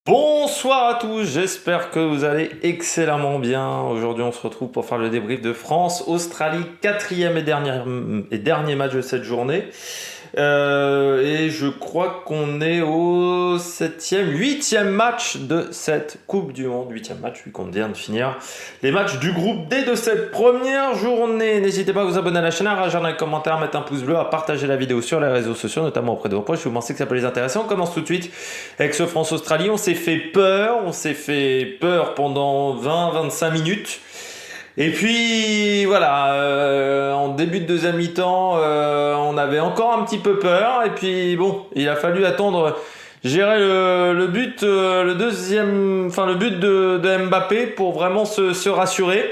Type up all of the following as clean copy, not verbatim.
Bonsoir à tous, j'espère que vous allez excellemment bien. Aujourd'hui on se retrouve pour faire le débrief de France-Australie, quatrième et dernier match de cette journée. Et je crois qu'on est au huitième match de cette Coupe du Monde. Huitième match, vu qu'on vient de finir les matchs du groupe D de cette première journée. N'hésitez pas à vous abonner à la chaîne, à réagir dans les commentaires, à mettre un pouce bleu, à partager la vidéo sur les réseaux sociaux, notamment auprès de vos proches si vous pensez que ça peut les intéresser. On commence tout de suite avec ce France-Australie. On s'est fait peur pendant 20-25 minutes. Et puis voilà, en début de deuxième mi-temps, on avait encore un petit peu peur. Et puis bon, il a fallu attendre, gérer le but, le but de Mbappé pour vraiment se rassurer.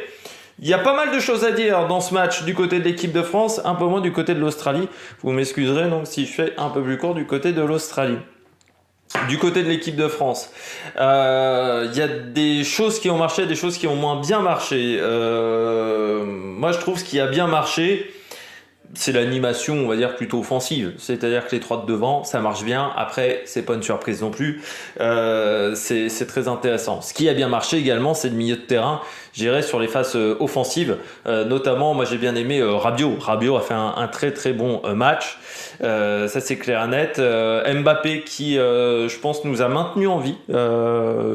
Il y a pas mal de choses à dire dans ce match du côté de l'équipe de France, un peu moins du côté de l'Australie. Vous m'excuserez donc si je fais un peu plus court du côté de l'Australie. Du côté de l'équipe de France, il y a des choses qui ont marché, des choses qui ont moins bien marché. Moi, je trouve ce qui a bien marché, c'est l'animation, on va dire, plutôt offensive. C'est-à-dire que les trois de devant, ça marche bien. Après, c'est pas une surprise non plus. C'est très intéressant. Ce qui a bien marché également, c'est le milieu de terrain géré sur les phases offensives. Notamment, moi j'ai bien aimé Rabiot. Rabiot a fait un très très bon match. Ça c'est clair et net. Mbappé qui, je pense, nous a maintenu en vie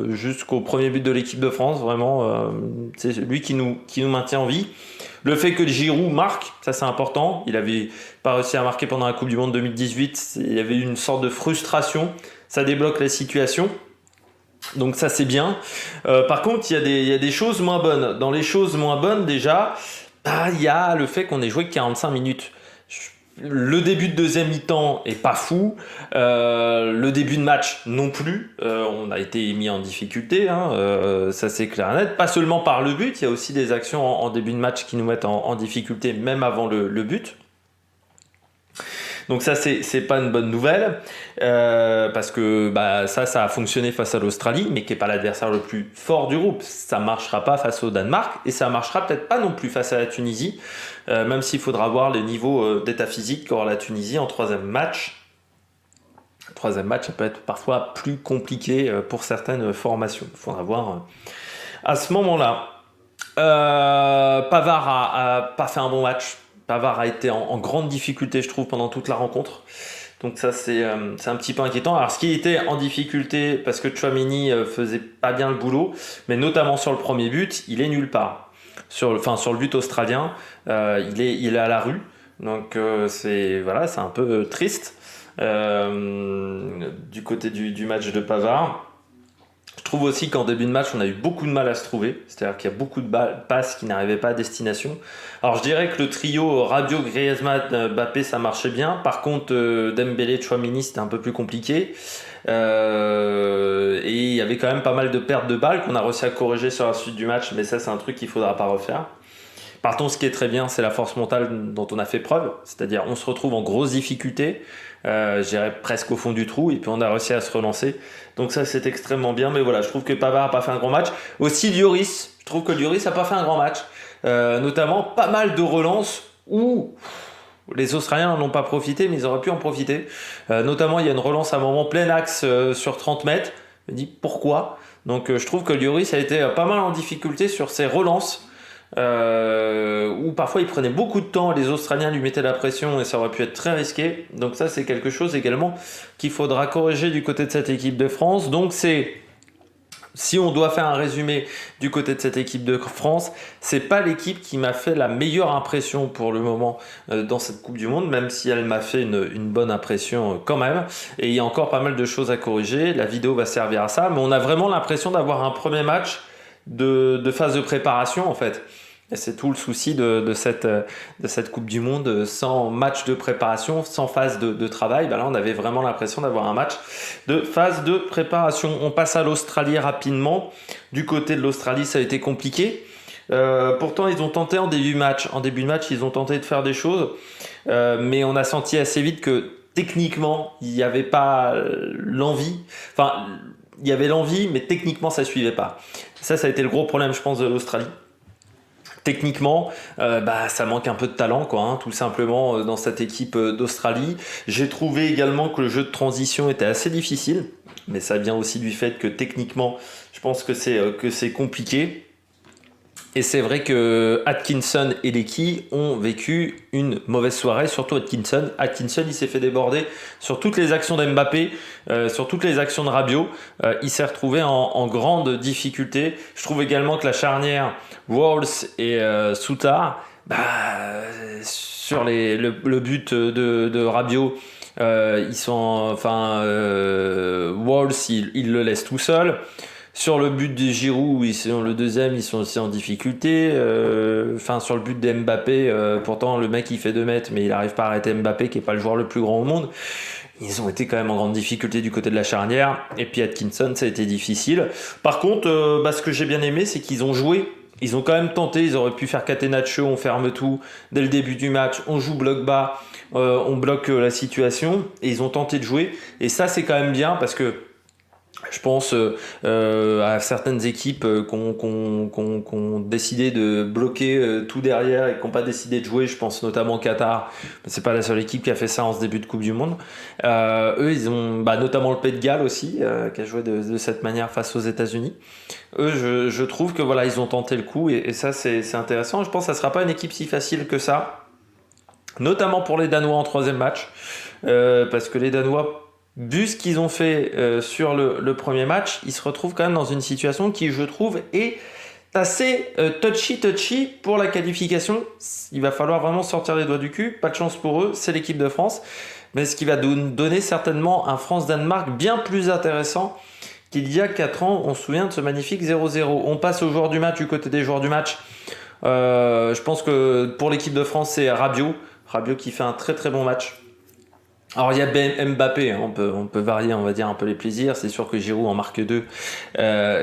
jusqu'au premier but de l'équipe de France. Vraiment, c'est lui qui nous maintient en vie. Le fait que Giroud marque, ça c'est important. Il avait pas réussi à marquer pendant la Coupe du Monde 2018. Il y avait une sorte de frustration. Ça débloque la situation. Donc ça c'est bien. Par contre, il y a des choses moins bonnes. Dans les choses moins bonnes déjà, il y a le fait qu'on ait joué que 45 minutes. Le début de deuxième mi-temps est pas fou. Le début de match non plus. On a été mis en difficulté, ça c'est clair et net. Pas seulement par le but, il y a aussi des actions en début de match qui nous mettent en difficulté même avant le but. Donc ça c'est pas une bonne nouvelle parce que ça a fonctionné face à l'Australie mais qui n'est pas l'adversaire le plus fort du groupe. Ça marchera pas face au Danemark et ça marchera peut-être pas non plus face à la Tunisie, même s'il faudra voir les niveaux d'état physique qu'aura la Tunisie en troisième match. Troisième match, ça peut être parfois plus compliqué pour certaines formations. Il faudra voir à ce moment-là. Pavard a pas fait un bon match. Pavard a été en grande difficulté, je trouve, pendant toute la rencontre. Donc ça, c'est un petit peu inquiétant. Alors, ce qui était en difficulté, parce que Tchouaméni faisait pas bien le boulot, mais notamment sur le premier but, il est nulle part. Sur le but australien, il est à la rue. Donc c'est un peu triste du côté du match de Pavard. Je trouve aussi qu'en début de match, on a eu beaucoup de mal à se trouver. C'est-à-dire qu'il y a beaucoup de passes qui n'arrivaient pas à destination. Alors je dirais que le trio Rabiot, Griezmann, Mbappé, ça marchait bien. Par contre, Dembélé, Tchouaméni, c'était un peu plus compliqué. Et il y avait quand même pas mal de pertes de balles qu'on a réussi à corriger sur la suite du match. Mais ça, c'est un truc qu'il ne faudra pas refaire. Par contre, ce qui est très bien, c'est la force mentale dont on a fait preuve. C'est-à-dire, on se retrouve en grosse difficulté, je dirais presque au fond du trou, et puis on a réussi à se relancer. Donc ça, c'est extrêmement bien. Mais voilà, je trouve que Pavard n'a pas fait un grand match. Aussi, Lloris, je trouve que Lloris n'a pas fait un grand match. Notamment, pas mal de relances où les Australiens n'en ont pas profité, mais ils auraient pu en profiter. Notamment, il y a une relance à un moment plein axe sur 30 mètres. Je me dis pourquoi. Donc je trouve que Lloris a été pas mal en difficulté sur ses relances. Où parfois il prenait beaucoup de temps, les Australiens lui mettaient la pression et ça aurait pu être très risqué. Donc ça c'est quelque chose également qu'il faudra corriger du côté de cette équipe de France. Donc si on doit faire un résumé du côté de cette équipe de France, c'est pas l'équipe qui m'a fait la meilleure impression pour le moment dans cette Coupe du Monde, même si elle m'a fait une bonne impression quand même. Et il y a encore pas mal de choses à corriger. La vidéo va servir à ça, mais on a vraiment l'impression d'avoir un premier match de phase de préparation en fait. Et c'est tout le souci de cette Coupe du Monde, sans match de préparation, sans phase de travail. Là, on avait vraiment l'impression d'avoir un match de phase de préparation. On passe à l'Australie rapidement. Du côté de l'Australie, ça a été compliqué. Pourtant, ils ont tenté en début de match. En début de match, ils ont tenté de faire des choses. Mais on a senti assez vite que techniquement, il n'y avait pas l'envie. Enfin, il y avait l'envie, mais techniquement, ça ne suivait pas. Ça a été le gros problème, je pense, de l'Australie. Techniquement, ça manque un peu de talent, quoi, hein, tout simplement, dans cette équipe d'Australie. J'ai trouvé également que le jeu de transition était assez difficile, mais ça vient aussi du fait que techniquement, je pense que c'est compliqué. Et c'est vrai que Atkinson et Lecky ont vécu une mauvaise soirée, surtout Atkinson. Atkinson, il s'est fait déborder sur toutes les actions d'Mbappé, sur toutes les actions de Rabiot. Il s'est retrouvé en grande difficulté. Je trouve également que la charnière Walls et Souttar, sur le but de Rabiot, ils sont, Walls, il le laisse tout seul. Sur le but de Giroud, le deuxième, ils sont aussi en difficulté. Sur le but d'Mbappé, pourtant le mec il fait 2 mètres, mais il n'arrive pas à arrêter Mbappé, qui est pas le joueur le plus grand au monde. Ils ont été quand même en grande difficulté du côté de la charnière. Et puis Atkinson, ça a été difficile. Par contre, ce que j'ai bien aimé, c'est qu'ils ont joué. Ils ont quand même tenté. Ils auraient pu faire catenaccio, on ferme tout dès le début du match. On joue bloc bas, on bloque la situation. Et ils ont tenté de jouer. Et ça, c'est quand même bien parce que je pense à certaines équipes qui ont décidé de bloquer tout derrière et qui n'ont pas décidé de jouer. Je pense notamment au Qatar. C'est pas la seule équipe qui a fait ça en ce début de Coupe du Monde. Eux, ils ont notamment le Pays de Galles aussi, qui a joué de cette manière face aux États-Unis. Eux, je trouve que voilà, ils ont tenté le coup et ça, c'est intéressant. Je pense que ça sera pas une équipe si facile que ça, notamment pour les Danois en 3e match, parce que les Danois, vu ce qu'ils ont fait sur le premier match, ils se retrouvent quand même dans une situation qui, je trouve, est assez touchy pour la qualification. Il va falloir vraiment sortir les doigts du cul. Pas de chance pour eux, c'est l'équipe de France. Mais ce qui va donner certainement un France-Danemark bien plus intéressant qu'il y a 4 ans. On se souvient de ce magnifique 0-0. On passe aux joueurs du match, du côté des joueurs du match. Je pense que pour l'équipe de France, c'est Rabiot. Rabiot qui fait un très très bon match. Alors il y a Mbappé, hein, on peut varier, on va dire, un peu les plaisirs. C'est sûr que Giroud en marque 2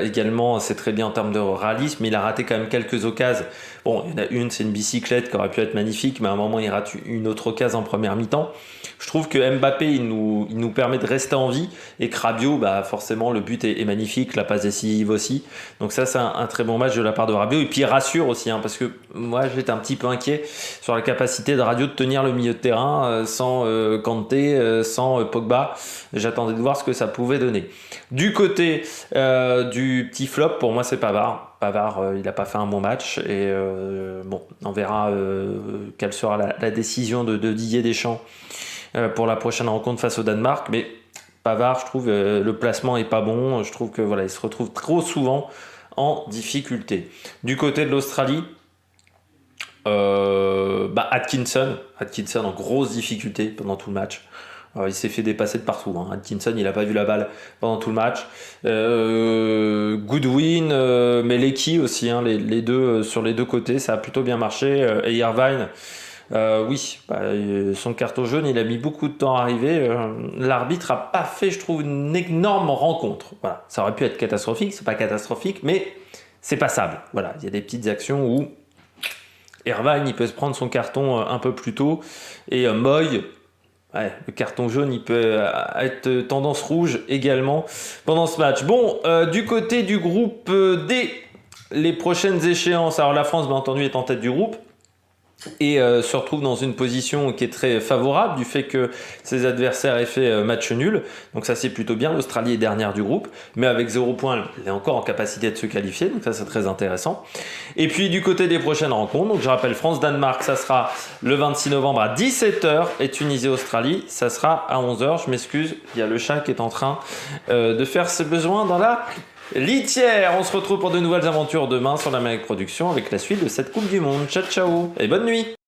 également, c'est très bien en termes de réalisme, mais il a raté quand même quelques occasions. Bon, il y en a une, c'est une bicyclette qui aurait pu être magnifique, mais à un moment il rate une autre occasion en première mi-temps. Je trouve que Mbappé, il nous permet de rester en vie, et que Rabiot, forcément le but est magnifique, la passe décisive aussi. Donc ça, c'est un très bon match de la part de Rabiot, et puis il rassure aussi, hein, parce que moi j'étais un petit peu inquiet sur la capacité de Rabiot de tenir le milieu de terrain sans Kanté, sans Pogba. J'attendais de voir ce que ça pouvait donner. Du côté du petit flop, pour moi c'est Pavard. Pavard, il n'a pas fait un bon match et on verra quelle sera la décision de Didier Deschamps pour la prochaine rencontre face au Danemark. Mais Pavard, je trouve le placement est pas bon. Je trouve que voilà, il se retrouve trop souvent en difficulté. Du côté de l'Australie, Atkinson en grosse difficulté pendant tout le match. Il s'est fait dépasser de partout, hein. Atkinson, il n'a pas vu la balle pendant tout le match. Goodwin, mais Lecky aussi, hein, les deux sur les deux côtés, ça a plutôt bien marché. Et Irvine, son carton jaune, il a mis beaucoup de temps à arriver. L'arbitre a pas fait, je trouve, une énorme rencontre. Voilà, ça aurait pu être catastrophique, c'est pas catastrophique, mais c'est passable. Voilà, il y a des petites actions où Irvine, il peut se prendre son carton un peu plus tôt, et Moy. Ouais, le carton jaune, il peut être tendance rouge également pendant ce match. Bon, du côté du groupe D, les prochaines échéances. Alors la France, bien entendu, est en tête du groupe et se retrouve dans une position qui est très favorable du fait que ses adversaires aient fait match nul. Donc ça, c'est plutôt bien. L'Australie est dernière du groupe, mais avec 0 points, elle est encore en capacité de se qualifier. Donc ça, c'est très intéressant. Et puis du côté des prochaines rencontres, donc je rappelle France-Danemark, ça sera le 26 novembre à 17h, et Tunisie-Australie, ça sera à 11h. Je m'excuse, il y a le chat qui est en train de faire ses besoins dans la litière. On se retrouve pour de nouvelles aventures demain sur l'Amérique Production avec la suite de cette Coupe du Monde. Ciao ciao et bonne nuit.